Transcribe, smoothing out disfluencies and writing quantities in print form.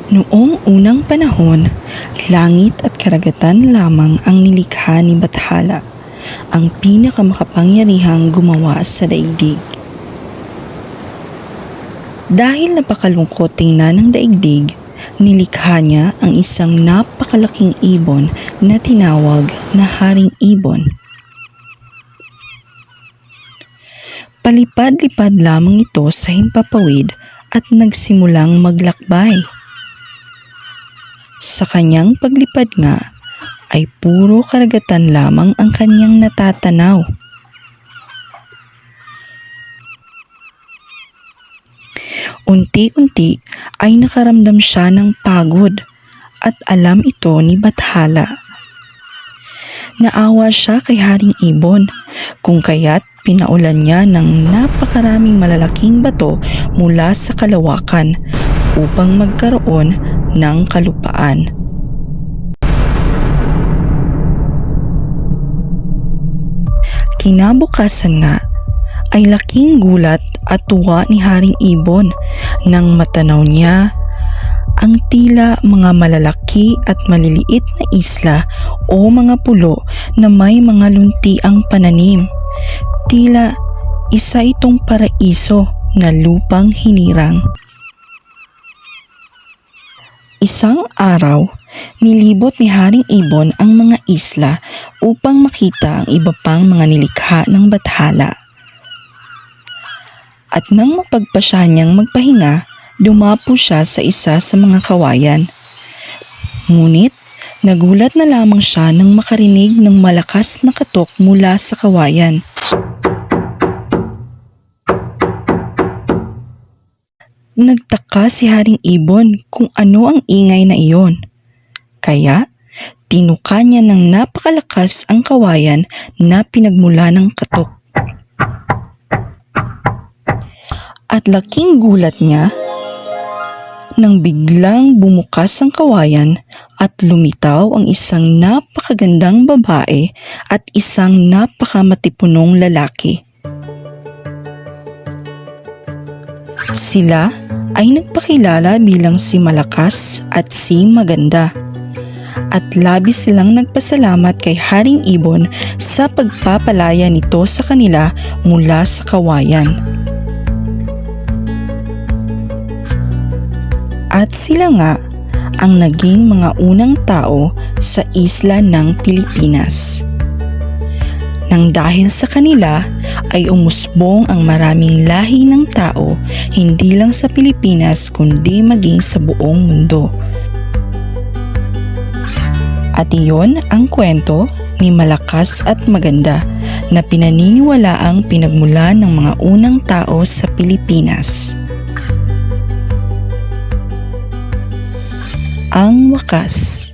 Noong unang panahon, langit at karagatan lamang ang nilikha ni Bathala, ang pinakamakapangyarihang gumawa sa daigdig. Dahil napakalungkot tingnan ng daigdig, nilikha niya ang isang napakalaking ibon na tinawag na Haring Ibon. Palipad-lipad lamang ito sa himpapawid at nagsimulang maglakbay. Sa kanyang paglipad nga ay puro karagatan lamang ang kanyang natatanaw. Unti-unti ay nakaramdam siya ng pagod at alam ito ni Bathala. Naawa siya kay Haring Ibon kung kaya't pinaulan niya ng napakaraming malalaking bato mula sa kalawakan upang magkaroon ng kalupaan. Kinabukasan nga ay laking gulat at tuwa ni Haring Ibon nang matanaw niya ang tila mga malalaki at maliliit na isla o mga pulo na may mga luntiang pananim. Tila isa itong paraiso na lupang hinirang. Isang araw, nilibot ni Haring Ibon ang mga isla upang makita ang iba pang mga nilikha ng Bathala. At nang mapagpasya niyang magpahinga, dumapo siya sa isa sa mga kawayan. Ngunit nagulat na lamang siya nang makarinig ng malakas na katok mula sa kawayan. Nagtaka si Haring Ibon kung ano ang ingay na iyon. Kaya tinuka niya ng napakalakas ang kawayan na pinagmula ng katok. At laking gulat niya nang biglang bumukas ang kawayan at lumitaw ang isang napakagandang babae at isang napakamatipunong lalaki. Sila ay nagpakilala bilang si Malakas at si Maganda. At labis silang nagpasalamat kay Haring Ibon sa pagpapalaya nito sa kanila mula sa kawayan. At sila nga ang naging mga unang tao sa isla ng Pilipinas. Nang dahil sa kanila ay umusbong ang maraming lahi ng tao, hindi lang sa Pilipinas kundi maging sa buong mundo. At iyon ang kwento ni Malakas at Maganda na pinaniniwalaang pinagmulan ng mga unang tao sa Pilipinas. Ang wakas.